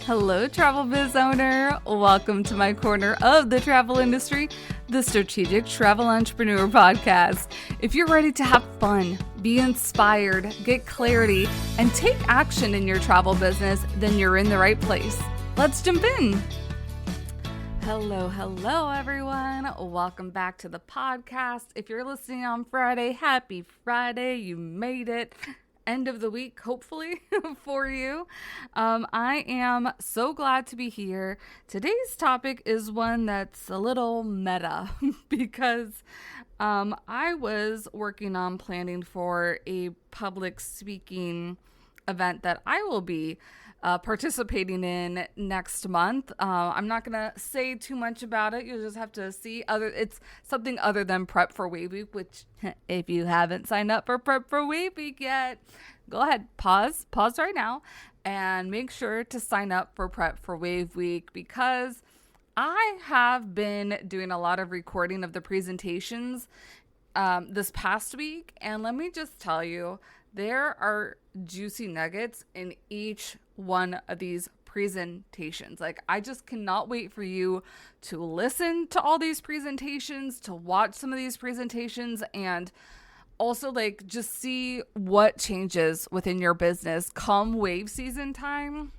Hello, travel biz owner. Welcome to my corner of the travel industry, the Strategic Travel Entrepreneur Podcast. If you're ready to have fun, be inspired, get clarity, and take action in your travel business, then you're in the right place. Let's jump in. Hello, everyone. Welcome back to the podcast. If you're listening on Friday, happy Friday. You made it. End of the week, hopefully, for you. I am so glad to be here. Today's topic is one that's a little meta because I was working on planning for a public speaking event that I will be participating in next month. I'm not gonna say too much about it. You'll just have to see it's something other than Prep for Wave Week, which if you haven't signed up for Prep for Wave Week yet, go ahead, pause right now and make sure to sign up for Prep for Wave Week, because I have been doing a lot of recording of the presentations this past week, and let me just tell you, there are juicy nuggets in each one of these presentations. Like, I just cannot wait for you to listen to all these presentations, to watch some of these presentations, and also like just see what changes within your business come wave season time.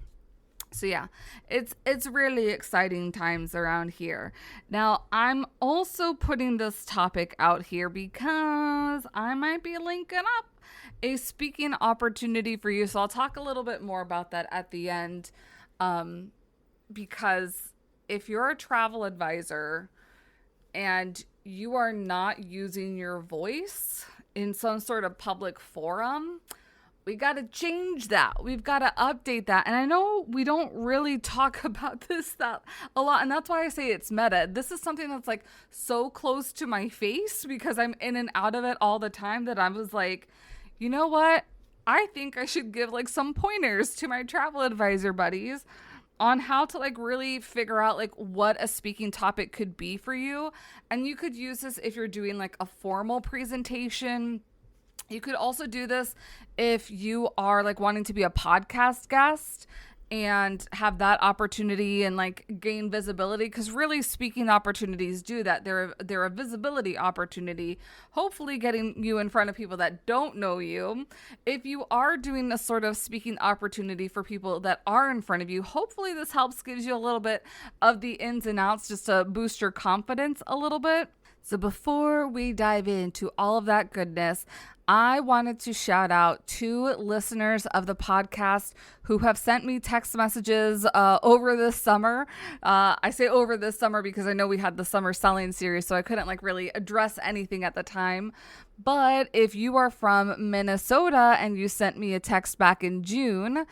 So yeah, it's really exciting times around here. Now, I'm also putting this topic out here because I might be linking up a speaking opportunity for you. So I'll talk a little bit more about that at the end. Because if you're a travel advisor and you are not using your voice in some sort of public forum, we got to change that. We've got to update that. And I know we don't really talk about this that a lot. And that's why I say it's meta. This is something that's like so close to my face because I'm in and out of it all the time that I was like, you know what? I think I should give like some pointers to my travel advisor buddies on how to like really figure out like what a speaking topic could be for you. And you could use this if you're doing like a formal presentation. You could also do this if you are like wanting to be a podcast guest and have that opportunity and like gain visibility, because really speaking opportunities do that. They're a visibility opportunity, hopefully getting you in front of people that don't know you. If you are doing a sort of speaking opportunity for people that are in front of you, hopefully this helps, gives you a little bit of the ins and outs just to boost your confidence a little bit. So before we dive into all of that goodness, I wanted to shout out two listeners of the podcast who have sent me text messages over this summer. I say over this summer because I know we had the summer selling series, so I couldn't like really address anything at the time. But if you are from Minnesota and you sent me a text back in June,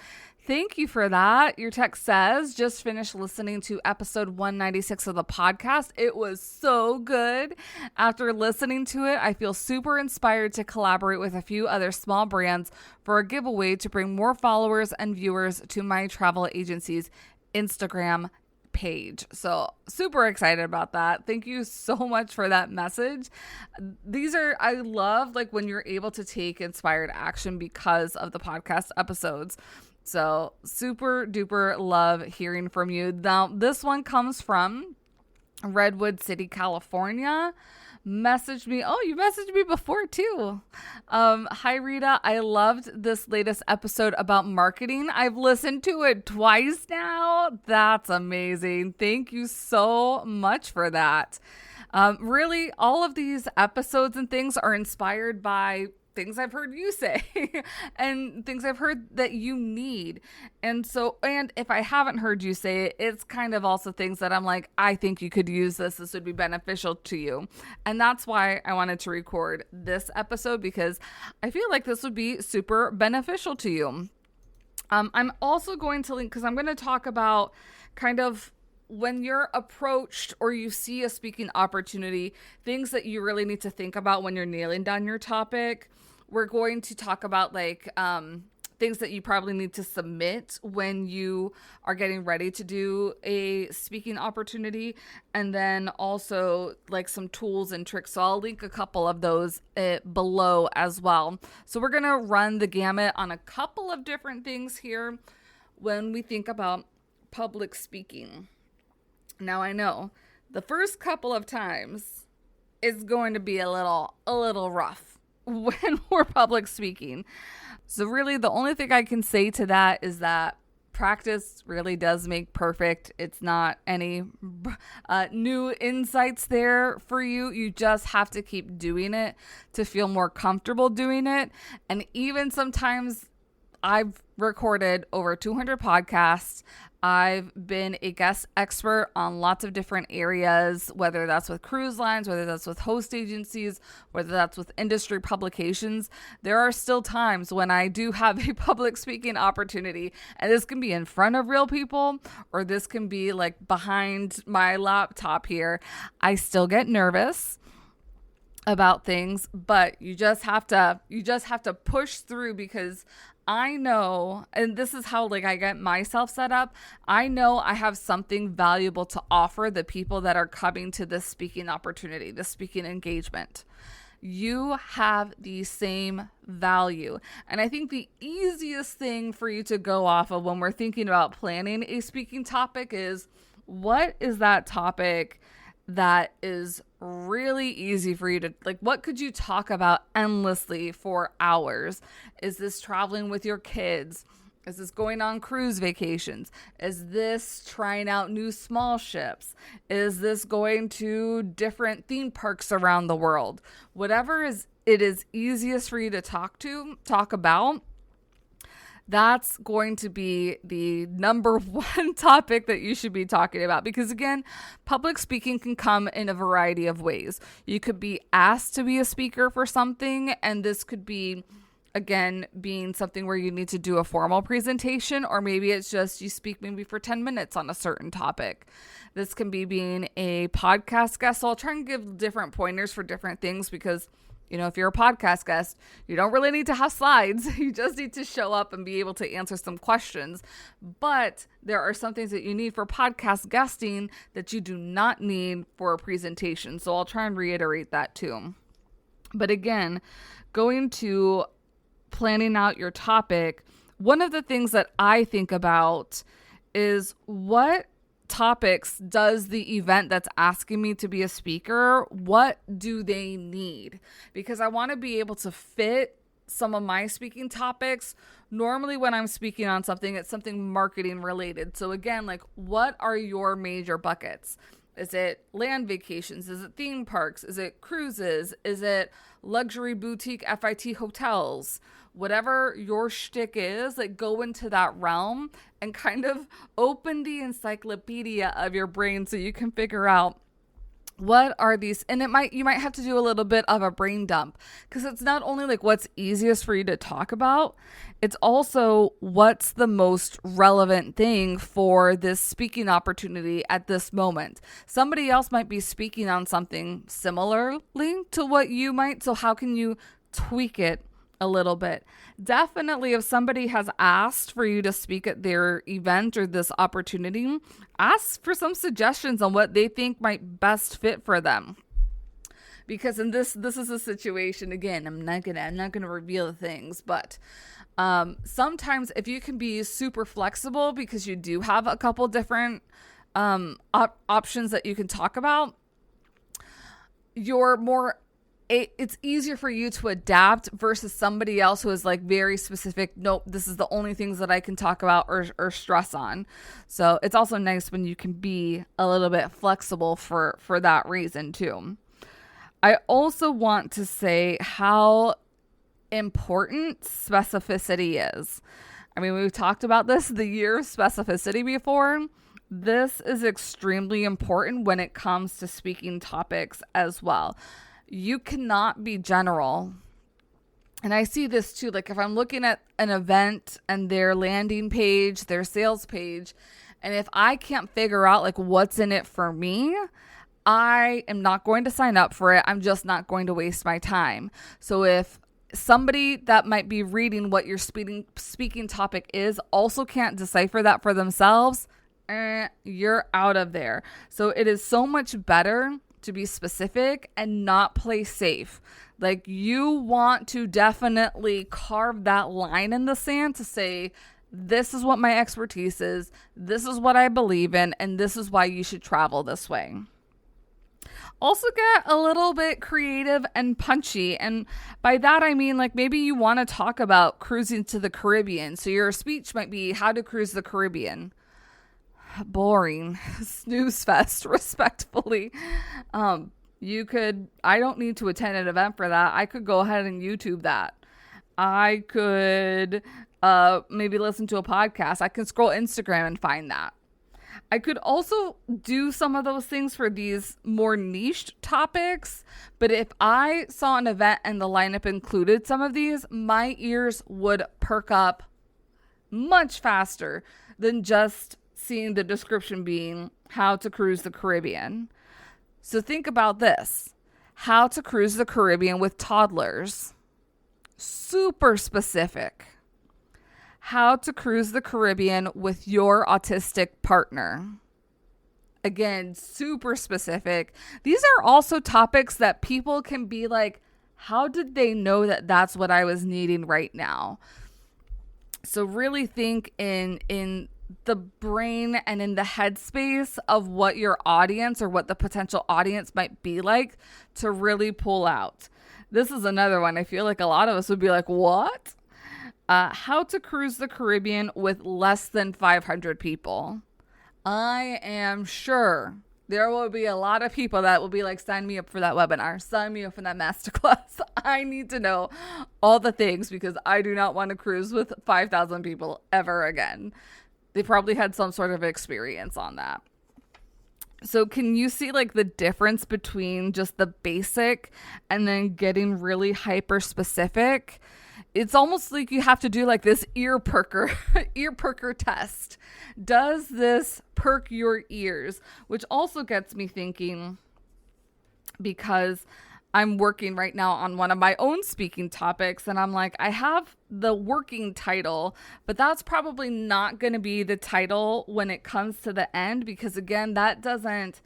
thank you for that. Your text says, just finished listening to episode 196 of the podcast. It was so good. After listening to it, I feel super inspired to collaborate with a few other small brands for a giveaway to bring more followers and viewers to my travel agency's Instagram page. So super excited about that. Thank you so much for that message. I love like when you're able to take inspired action because of the podcast episodes. So super duper love hearing from you. Now, this one comes from Redwood City, California. Messaged me. Oh, you messaged me before too. Hi, Rita. I loved this latest episode about marketing. I've listened to it twice now. That's amazing. Thank you so much for that. Really, all of these episodes and things are inspired by things I've heard you say and things I've heard that you need. And if I haven't heard you say it, it's kind of also things that I'm like, I think you could use this. This would be beneficial to you. And that's why I wanted to record this episode, because I feel like this would be super beneficial to you. I'm also going to link, because I'm going to talk about kind of when you're approached or you see a speaking opportunity, things that you really need to think about when you're nailing down your topic. We're going to talk about like things that you probably need to submit when you are getting ready to do a speaking opportunity, and then also like some tools and tricks. So I'll link a couple of those below as well. So we're going to run the gamut on a couple of different things here when we think about public speaking. Now I know the first couple of times is going to be a little rough when we're public speaking. So really the only thing I can say to that is that practice really does make perfect. It's not any new insights there for you. You just have to keep doing it to feel more comfortable doing it. And even sometimes I've recorded over 200 podcasts. I've been a guest expert on lots of different areas, whether that's with cruise lines, whether that's with host agencies, whether that's with industry publications. There are still times when I do have a public speaking opportunity, and this can be in front of real people, or this can be like behind my laptop here. I still get nervous about things, but you just have to push through, because I know, and this is how like I get myself set up, I know I have something valuable to offer the people that are coming to this speaking opportunity, this speaking engagement. You have the same value. And I think the easiest thing for you to go off of when we're thinking about planning a speaking topic is, what is that topic that is really easy for you to, like, what could you talk about endlessly for hours? Is this traveling with your kids? Is this going on cruise vacations? Is this trying out new small ships? Is this going to different theme parks around the world? Whatever it is easiest for you to talk about, that's going to be the number one topic that you should be talking about. Because again, public speaking can come in a variety of ways. You could be asked to be a speaker for something, and this could be, again, being something where you need to do a formal presentation, or maybe it's just you speak maybe for 10 minutes on a certain topic. This can be being a podcast guest. So I'll try and give different pointers for different things, because you know, if you're a podcast guest, you don't really need to have slides. You just need to show up and be able to answer some questions. But there are some things that you need for podcast guesting that you do not need for a presentation. So I'll try and reiterate that too. But again, going to planning out your topic, one of the things that I think about is, what topics does the event that's asking me to be a speaker, what do they need? Because I want to be able to fit some of my speaking topics. Normally when I'm speaking on something, it's something marketing related. So again, like, what are your major buckets? Is it land vacations? Is it theme parks? Is it cruises? Is it luxury boutique FIT hotels? Whatever your shtick is, like, go into that realm and kind of open the encyclopedia of your brain so you can figure out what are these. And you might have to do a little bit of a brain dump, because it's not only like what's easiest for you to talk about, it's also what's the most relevant thing for this speaking opportunity at this moment. Somebody else might be speaking on something similarly to what you might, so how can you tweak it a little bit? Definitely, if somebody has asked for you to speak at their event or this opportunity, ask for some suggestions on what they think might best fit for them. Because in this is a situation, again, I'm not gonna reveal things, but sometimes if you can be super flexible, because you do have a couple different options that you can talk about, it's easier for you to adapt versus somebody else who is like very specific. Nope, this is the only things that I can talk about or stress on. So it's also nice when you can be a little bit flexible for that reason too. I also want to say how important specificity is. I mean, we've talked about this, the year of specificity before. This is extremely important when it comes to speaking topics as well. You cannot be general. And I see this too. Like, if I'm looking at an event and their landing page, their sales page, and if I can't figure out like what's in it for me, I am not going to sign up for it. I'm just not going to waste my time. So if somebody that might be reading what your speaking topic is also can't decipher that for themselves, you're out of there. So it is so much better to be specific and not play safe. Like, you want to definitely carve that line in the sand to say, This is what my expertise is. This is what I believe in. And this is why you should travel this way. Also get a little bit creative and punchy. And by that, I mean, like, maybe you want to talk about cruising to the Caribbean. So your speech might be how to cruise the Caribbean. Boring. Snooze fest, respectfully. I don't need to attend an event for that. I could go ahead and YouTube that. I could maybe listen to a podcast. I can scroll Instagram and find that. I could also do some of those things for these more niche topics, but if I saw an event and the lineup included some of these, my ears would perk up much faster than just seeing the description being how to cruise the Caribbean. So think about this. How to cruise the Caribbean with toddlers. Super specific. How to cruise the Caribbean with your autistic partner. Again, super specific. These are also topics that people can be like, how did they know that that's what I was needing right now? So really think in the brain and in the headspace of what your audience or what the potential audience might be like to really pull out. This is another one. I feel like a lot of us would be like, what? How to cruise the Caribbean with less than 500 people. I am sure there will be a lot of people that will be like, sign me up for that webinar. Sign me up for that masterclass. I need to know all the things because I do not want to cruise with 5,000 people ever again. They probably had some sort of experience on that. So can you see like the difference between just the basic and then getting really hyper specific? It's almost like you have to do like this ear perker test. Does this perk your ears? Which also gets me thinking, because I'm working right now on one of my own speaking topics, and I'm like, I have the working title, but that's probably not going to be the title when it comes to the end, because again, that doesn't,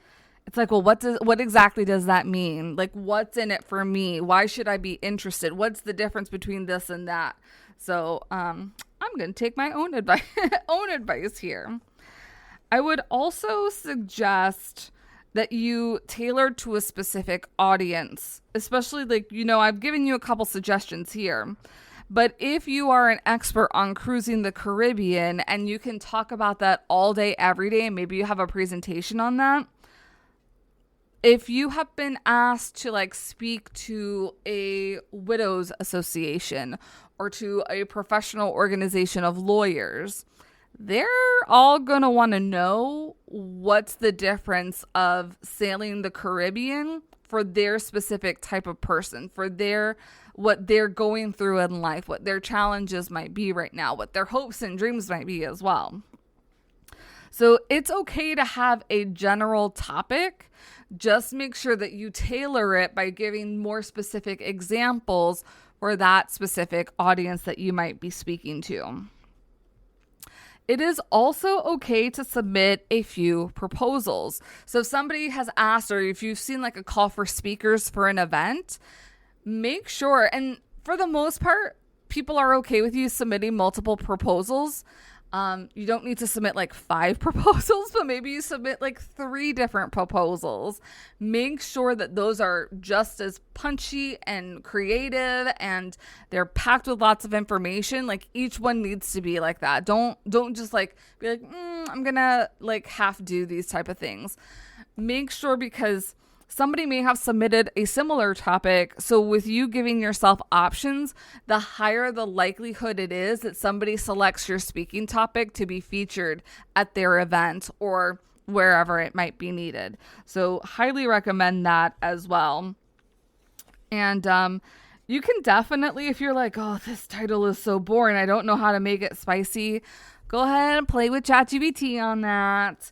it's like, well, what exactly does that mean? Like, what's in it for me? Why should I be interested? What's the difference between this and that? So, I'm going to take my own advice here. I would also suggest that you tailor to a specific audience, especially like, I've given you a couple suggestions here, but if you are an expert on cruising the Caribbean and you can talk about that all day, every day, and maybe you have a presentation on that. If you have been asked to like speak to a widows association or to a professional organization of lawyers, they're all going to want to know what's the difference of sailing the Caribbean for their specific type of person, for what they're going through in life, what their challenges might be right now, what their hopes and dreams might be as well. So it's okay to have a general topic. Just make sure that you tailor it by giving more specific examples for that specific audience that you might be speaking to. It is also okay to submit a few proposals. So if somebody has asked, or if you've seen like a call for speakers for an event, make sure, and for the most part, people are okay with you submitting multiple proposals. You don't need to submit like 5 proposals, but maybe you submit like 3 different proposals. Make sure that those are just as punchy and creative and they're packed with lots of information. Like each one needs to be like that. Don't just like be like, I'm gonna like half do these type of things. Make sure, because somebody may have submitted a similar topic. So with you giving yourself options, the higher the likelihood it is that somebody selects your speaking topic to be featured at their event or wherever it might be needed. So highly recommend that as well. And you can definitely, if you're like, oh, this title is so boring, I don't know how to make it spicy, go ahead and play with ChatGPT on that.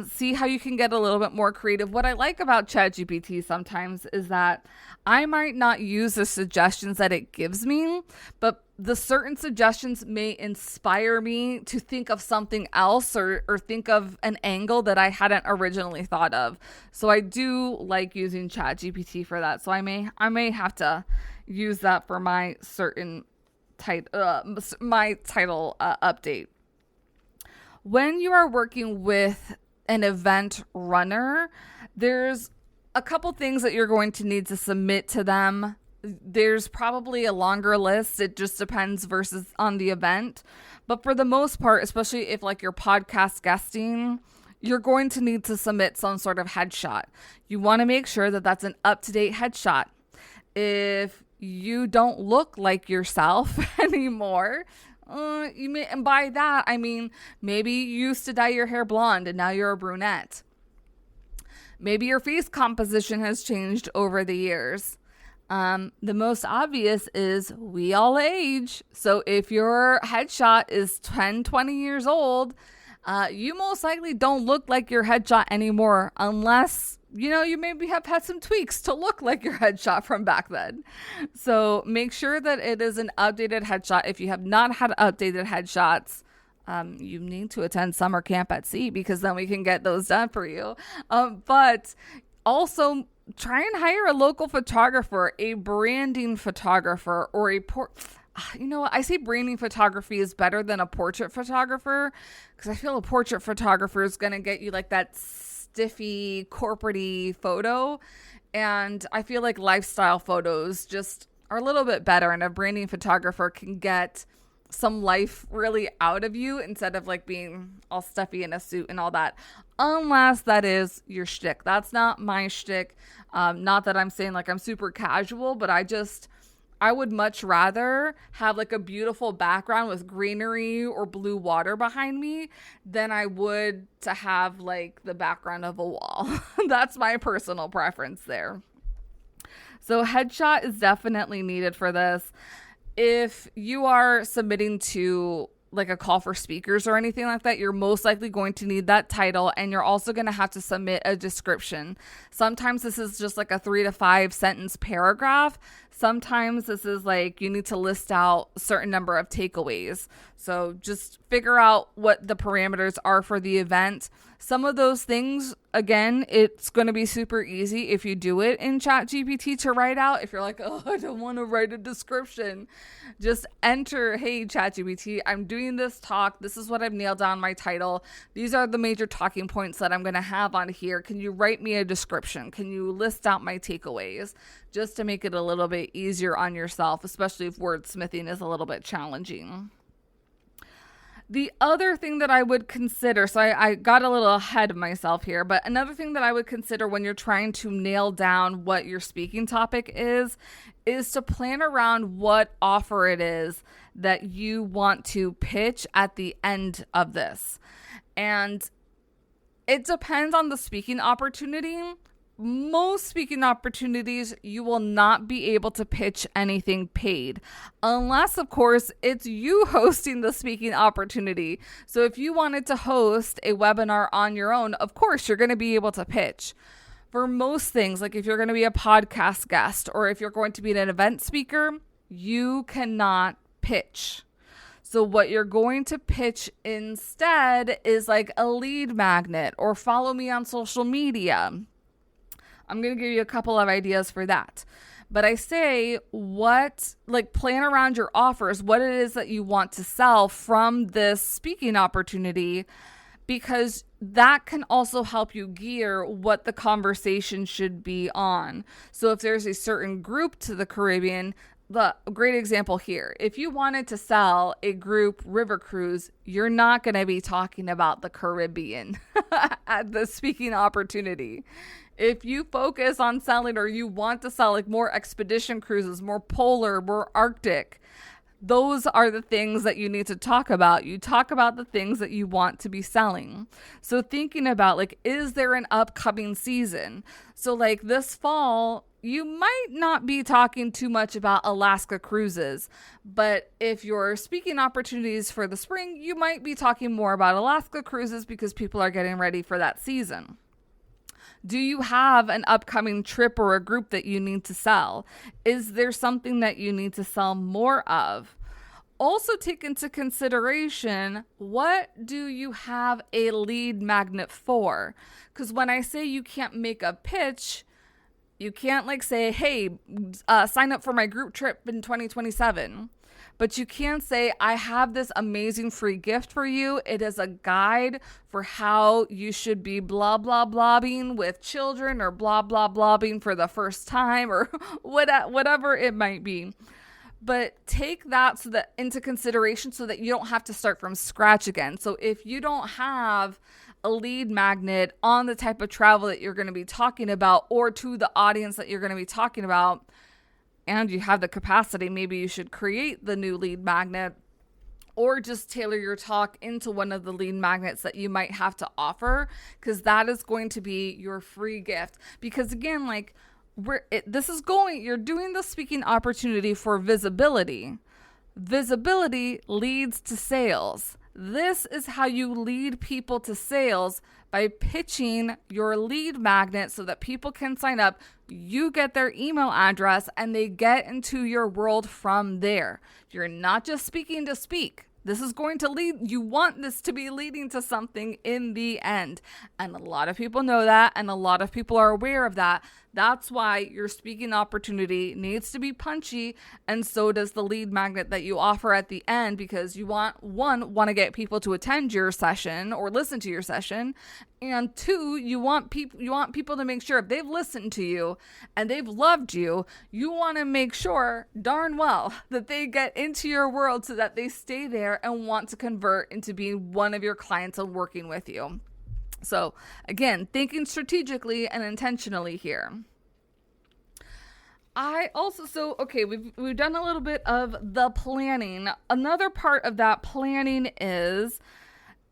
See how you can get a little bit more creative. What I like about ChatGPT sometimes is that I might not use the suggestions that it gives me, but the certain suggestions may inspire me to think of something else or think of an angle that I hadn't originally thought of. So I do like using ChatGPT for that. So I may have to use that for my certain my title update. When you are working with an event runner, there's a couple things that you're going to need to submit to them. There's probably a longer list. It just depends versus on the event. But for the most part, especially if like you're podcast guesting, you're going to need to submit some sort of headshot. You want to make sure that that's an up-to-date headshot. If you don't look like yourself anymore, and by that, I mean, maybe you used to dye your hair blonde and now you're a brunette. Maybe your face composition has changed over the years. The most obvious is we all age. So if your headshot is 10, 20 years old, you most likely don't look like your headshot anymore unless, you maybe have had some tweaks to look like your headshot from back then. So make sure that it is an updated headshot. If you have not had updated headshots, you need to attend summer camp at sea because then we can get those done for you. But also try and hire a local photographer, a branding photographer, or I say branding photography is better than a portrait photographer because I feel a portrait photographer is going to get you like that stiffy, corporate-y photo. And I feel like lifestyle photos just are a little bit better. And a branding photographer can get some life really out of you instead of like being all stuffy in a suit and all that. Unless that is your shtick. That's not my shtick. Not that I'm saying like I'm super casual, but I would much rather have like a beautiful background with greenery or blue water behind me than I would to have like the background of a wall. That's my personal preference there. So headshot is definitely needed for this. If you are submitting to like a call for speakers or anything like that, you're most likely going to need that title, and you're also going to have to submit a description. Sometimes this is just like a 3 to 5 sentence paragraph. Sometimes this is like you need to list out a certain number of takeaways. So just figure out what the parameters are for the event. Some of those things, again, it's going to be super easy if you do it in ChatGPT to write out. If you're like, oh, I don't want to write a description, just enter, hey, ChatGPT, I'm doing this talk. This is what I've nailed down my title. These are the major talking points that I'm going to have on here. Can you write me a description? Can you list out my takeaways? Just to make it a little bit easier on yourself, especially if wordsmithing is a little bit challenging. The other thing that I would consider, so I got a little ahead of myself here, but another thing that I would consider when you're trying to nail down what your speaking topic is to plan around what offer it is that you want to pitch at the end of this. And it depends on the speaking opportunity. Most speaking opportunities, you will not be able to pitch anything paid unless, of course, it's you hosting the speaking opportunity. So if you wanted to host a webinar on your own, of course, you're going to be able to pitch. For most things, like if you're going to be a podcast guest or if you're going to be an event speaker, you cannot pitch. So what you're going to pitch instead is like a lead magnet or follow me on social media. I'm going to give you a couple of ideas for that. But I say plan around your offers, what it is that you want to sell from this speaking opportunity, because that can also help you gear what the conversation should be on. So if there's a certain group to the Caribbean, the great example here, if you wanted to sell a group river cruise, you're not going to be talking about the Caribbean at the speaking opportunity. If you focus on selling or you want to sell like more expedition cruises, more polar, more Arctic, those are the things that you need to talk about. You talk about the things that you want to be selling. So thinking about like, is there an upcoming season? So like this fall, you might not be talking too much about Alaska cruises, but if you're speaking opportunities for the spring, you might be talking more about Alaska cruises because people are getting ready for that season. Do you have an upcoming trip or a group that you need to sell? Is there something that you need to sell more of? Also take into consideration, what do you have a lead magnet for? Because when I say you can't make a pitch, you can't like say, hey, sign up for my group trip in 2027. but you can say, I have this amazing free gift for you. It is a guide for how you should be blah, blah, blobbing with children, or blah, blah, blobbing for the first time, or whatever it might be. But take that into consideration so that you don't have to start from scratch again. So if you don't have a lead magnet on the type of travel that you're going to be talking about, or to the audience that you're going to be talking about, and you have the capacity, maybe you should create the new lead magnet, or just tailor your talk into one of the lead magnets that you might have to offer, because that is going to be your free gift. Because again, like, you're doing the speaking opportunity for visibility. Visibility leads to sales. This is how you lead people to sales, by pitching your lead magnet so that people can sign up. You get their email address and they get into your world from there. You're not just speaking to speak. This is going to lead, you want this to be leading to something in the end. And a lot of people know that, and a lot of people are aware of that. That's why your speaking opportunity needs to be punchy, and so does the lead magnet that you offer at the end, because you want to get people to attend your session or listen to your session, and two, you want people to make sure if they've listened to you and they've loved you, you want to make sure darn well that they get into your world so that they stay there and want to convert into being one of your clients and working with you. So again, thinking strategically and intentionally here. We've done a little bit of the planning. Another part of that planning is,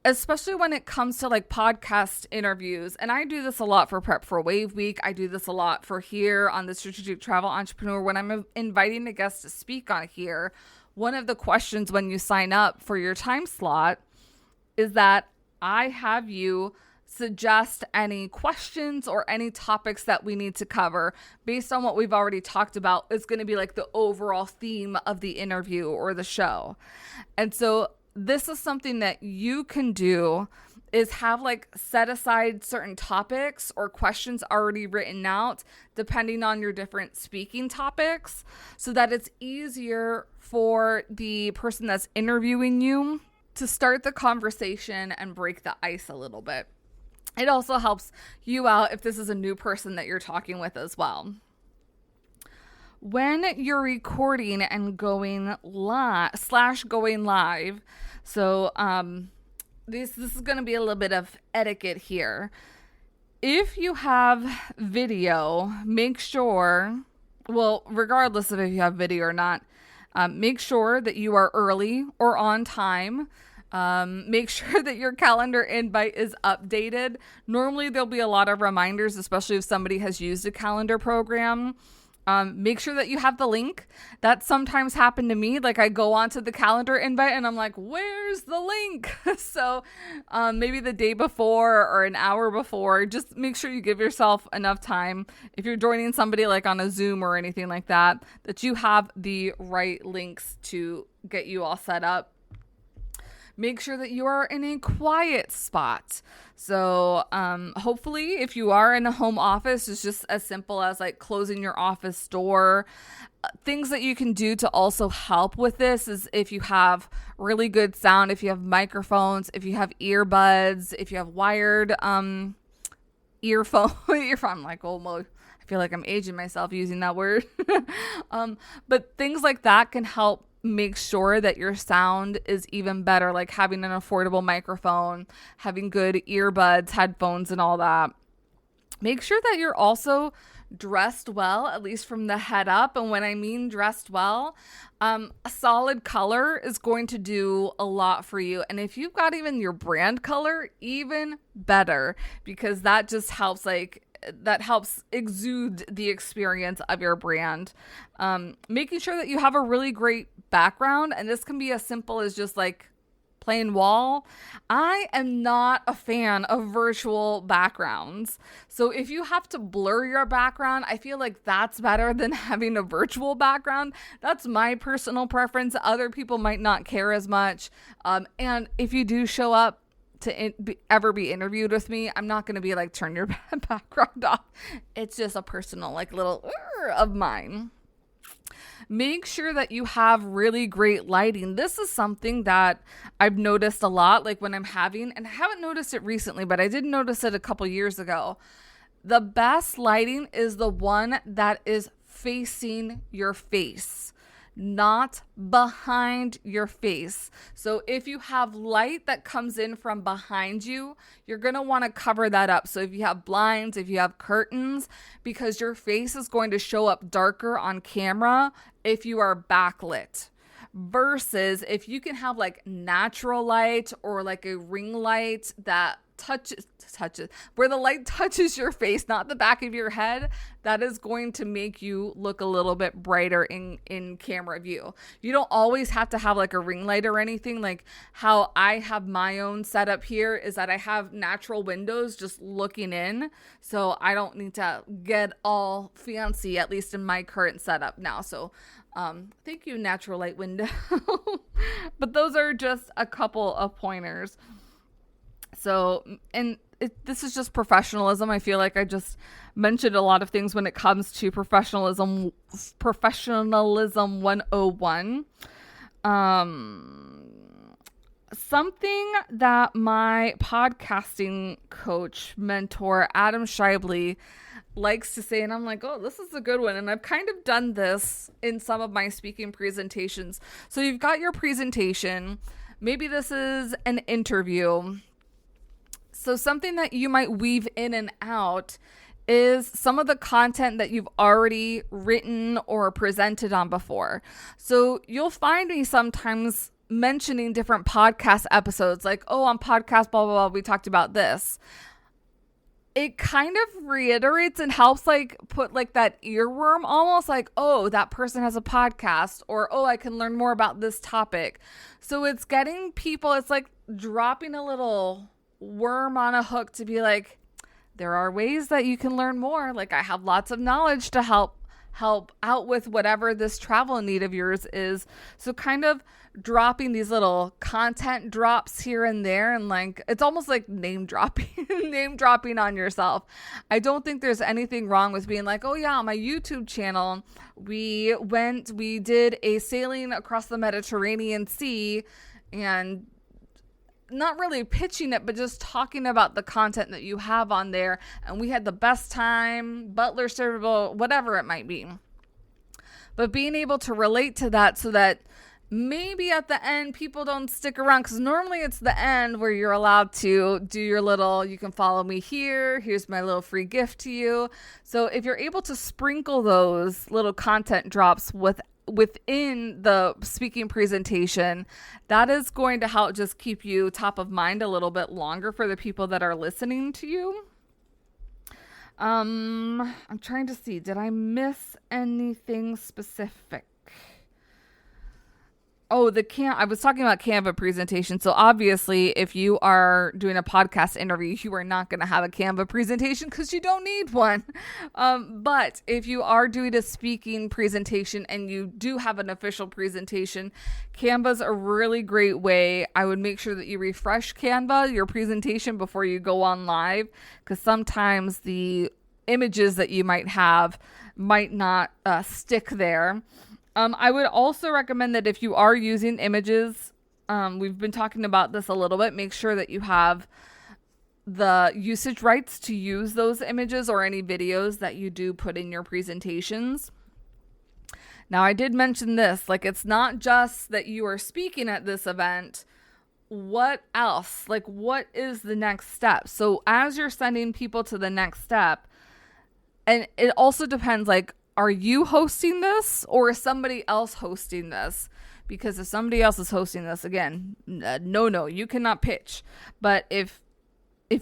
especially when it comes to like podcast interviews, and I do this a lot for Prep for Wave Week. I do this a lot for here on the Strategic Travel Entrepreneur when I'm inviting a guest to speak on here. One of the questions when you sign up for your time slot is that I have you suggest any questions or any topics that we need to cover based on what we've already talked about. Is going to be like the overall theme of the interview or the show. And so this is something that you can do, is have like set aside certain topics or questions already written out depending on your different speaking topics, so that it's easier for the person that's interviewing you to start the conversation and break the ice a little bit. It also helps you out if this is a new person that you're talking with as well. When you're recording and going live, so this is going to be a little bit of etiquette here. If you have video, make sure, regardless of if you have video or not, make sure that you are early or on time. Make sure that your calendar invite is updated. Normally there'll be a lot of reminders, especially if somebody has used a calendar program. Make sure that you have the link. That sometimes happened to me. Like, I go onto the calendar invite and I'm like, where's the link? So maybe the day before or an hour before, just make sure you give yourself enough time. If you're joining somebody like on a Zoom or anything like that, that you have the right links to get you all set up. Make sure that you are in a quiet spot. So hopefully if you are in a home office, it's just as simple as like closing your office door. Things that you can do to also help with this is if you have really good sound, if you have microphones, if you have earbuds, if you have wired earphone. I'm like, oh, I feel like I'm aging myself using that word. But things like that can help make sure that your sound is even better, like having an affordable microphone, having good earbuds, headphones, and all that. Make sure that you're also dressed well, at least from the head up. And when I mean dressed well, a solid color is going to do a lot for you. And if you've got even your brand color, even better, because that just helps exude the experience of your brand. Making sure that you have a really great background, and this can be as simple as just like plain wall. I am not a fan of virtual backgrounds. So if you have to blur your background, I feel like that's better than having a virtual background. That's my personal preference. Other people might not care as much. And if you do show up to ever be interviewed with me, I'm not going to be like, turn your background off. It's just a personal like little of mine. make sure that you have really great lighting. This is something that I've noticed a lot, like when I'm having, and I haven't noticed it recently, but I did notice it a couple years ago. The best lighting is the one that is facing your face, not behind your face. So if you have light that comes in from behind you, you're going to want to cover that up. So if you have blinds, if you have curtains, because your face is going to show up darker on camera if you are backlit. Versus if you can have like natural light or like a ring light that touches where the light touches your face, not the back of your head, that is going to make you look a little bit brighter in camera view. You don't always have to have like a ring light or anything. Like how I have my own setup here is that I have natural windows just looking in, so I don't need to get all fancy, at least in my current setup now. So thank you, natural light window. But those are just a couple of pointers. So, and this is just professionalism. I feel like I just mentioned a lot of things when it comes to professionalism 101. Something that my podcasting coach, mentor, Adam Shively, likes to say, and I'm like, oh, this is a good one. And I've kind of done this in some of my speaking presentations. So you've got your presentation. Maybe this is an interview. So something that you might weave in and out is some of the content that you've already written or presented on before. So you'll find me sometimes mentioning different podcast episodes, like, oh, on podcast, blah, blah, blah, we talked about this. It kind of reiterates and helps like put like that earworm, almost like, oh, that person has a podcast, or, oh, I can learn more about this topic. So it's getting people, it's like dropping a little worm on a hook to be like, there are ways that you can learn more. Like I have lots of knowledge to help out with whatever this travel need of yours is. So kind of dropping these little content drops here and there, and like it's almost like name dropping on yourself. I don't think there's anything wrong with being like, oh yeah, on my YouTube channel we did a sailing across the Mediterranean Sea, and not really pitching it, but just talking about the content that you have on there. And we had the best time, butler servable, whatever it might be. But being able to relate to that so that maybe at the end people don't stick around, because normally it's the end where you're allowed to do your little, you can follow me here, here's my little free gift to you. So if you're able to sprinkle those little content drops within the speaking presentation, that is going to help just keep you top of mind a little bit longer for the people that are listening to you. I'm trying to see, did I anything specific? Oh, I was talking about Canva presentation. So obviously, if you are doing a podcast interview, you are not going to have a Canva presentation because you don't need one. But if you are doing a speaking presentation and you do have an official presentation, Canva's a really great way. I would make sure that you refresh Canva, your presentation, before you go on live, because sometimes the images that you might have might not stick there. I would also recommend that if you are using images, we've been talking about this a little bit, make sure that you have the usage rights to use those images or any videos that you do put in your presentations. Now, I did mention this, like it's not just that you are speaking at this event. What else? Like, what is the next step? So as you're sending people to the next step, and it also depends, like, are you hosting this or is somebody else hosting this? Because if somebody else is hosting this, again, no, you cannot pitch. But if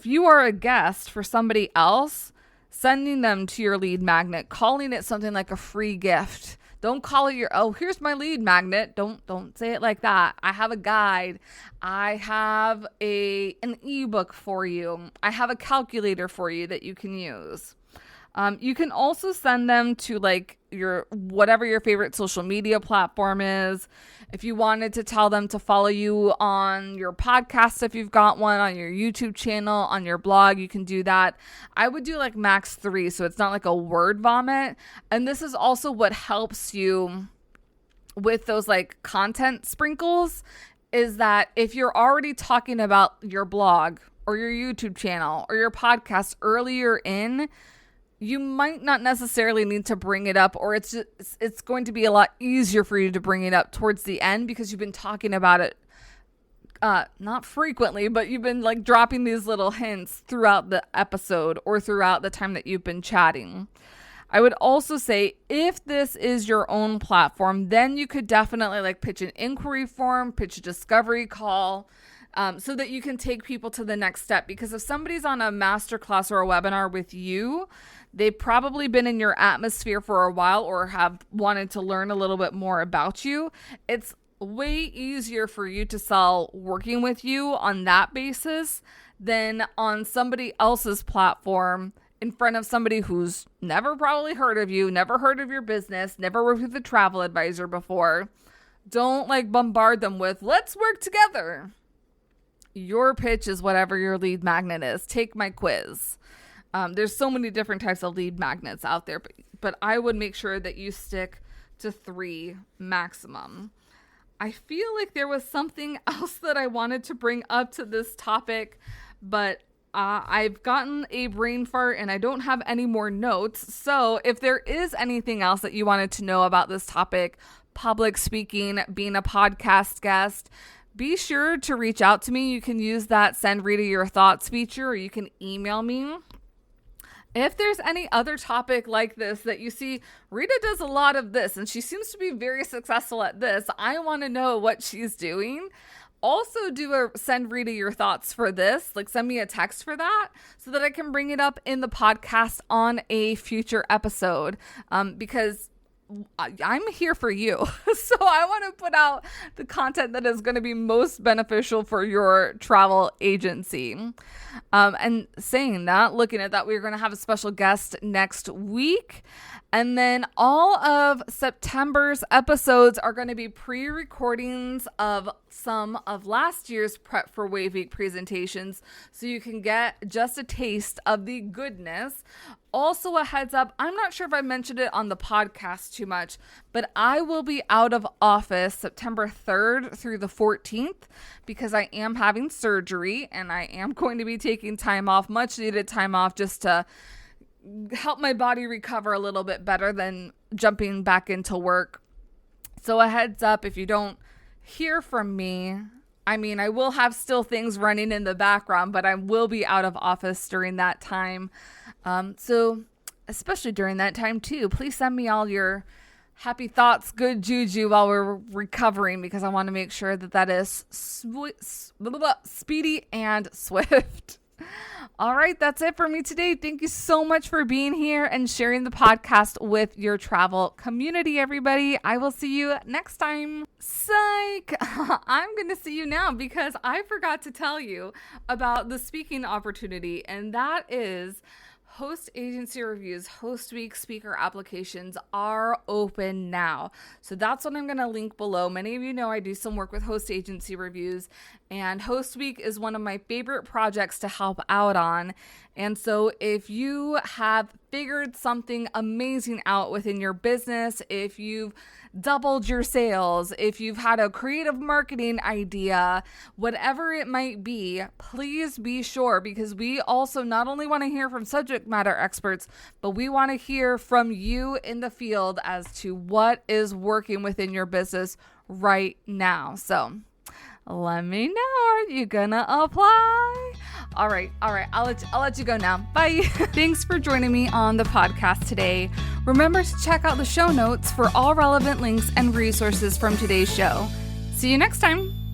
you are a guest for somebody else, sending them to your lead magnet, calling it something like a free gift. Don't call it here's my lead magnet. Don't say it like that. I have a guide. I have an ebook for you. I have a calculator for you that you can use. You can also send them to like whatever your favorite social media platform is. If you wanted to tell them to follow you on your podcast, if you've got one, on your YouTube channel, on your blog, you can do that. I would do like max 3, so it's not like a word vomit. And this is also what helps you with those like content sprinkles is that if you're already talking about your blog or your YouTube channel or your podcast earlier in, you might not necessarily need to bring it up, or it's going to be a lot easier for you to bring it up towards the end because you've been talking about it not frequently, but you've been like dropping these little hints throughout the episode or throughout the time that you've been chatting. I would also say if this is your own platform, then you could definitely like pitch an inquiry form, pitch a discovery call, so that you can take people to the next step. Because if somebody's on a masterclass or a webinar with you, they've probably been in your atmosphere for a while or have wanted to learn a little bit more about you. It's way easier for you to sell working with you on that basis than on somebody else's platform in front of somebody who's never probably heard of you, never heard of your business, never worked with a travel advisor before. Don't like bombard them with, let's work together. Your pitch is whatever your lead magnet is. Take my quiz. There's so many different types of lead magnets out there, but I would make sure that you stick to 3 maximum. I feel like there was something else that I wanted to bring up to this topic, but I've gotten a brain fart and I don't have any more notes. So if there is anything else that you wanted to know about this topic, public speaking, being a podcast guest, be sure to reach out to me. You can use that send Rita your thoughts feature, or you can email me. If there's any other topic like this that you see, Rita does a lot of this and she seems to be very successful at this, I want to know what she's doing. Also do a send Rita your thoughts for this, like send me a text for that so that I can bring it up in the podcast on a future episode, because I'm here for you. So I want to put out the content that is going to be most beneficial for your travel agency. And saying that, looking at that, we're going to have a special guest next week. And then all of September's episodes are going to be pre-recordings of some of last year's Prep for Wave Week presentations, so you can get just a taste of the goodness. Also, a heads up, I'm not sure if I mentioned it on the podcast too much, but I will be out of office September 3rd through the 14th because I am having surgery and I am going to be taking time off, much needed time off, just to help my body recover a little bit better than jumping back into work. So a heads up, if you don't hear from me, I mean, I will have still things running in the background, but I will be out of office during that time. So especially during that time too, please send me all your happy thoughts, good juju while we're recovering, because I want to make sure that that is speedy and swift. All right, that's it for me today. Thank you so much for being here and sharing the podcast with your travel community, everybody. I will see you next time. Psych! I'm going to see you now because I forgot to tell you about the speaking opportunity, and that is Host Agency Reviews, Host Week speaker applications are open now. So that's what I'm going to link below. Many of you know I do some work with Host Agency Reviews, and Host Week is one of my favorite projects to help out on. And so if you have figured something amazing out within your business, if you've doubled your sales, if you've had a creative marketing idea, whatever it might be, please be sure, because we also not only want to hear from subject matter experts, but we want to hear from you in the field as to what is working within your business right now. So let me know. Are you gonna apply? All right. I'll let you go now. Bye. Thanks for joining me on the podcast today. Remember to check out the show notes for all relevant links and resources from today's show. See you next time.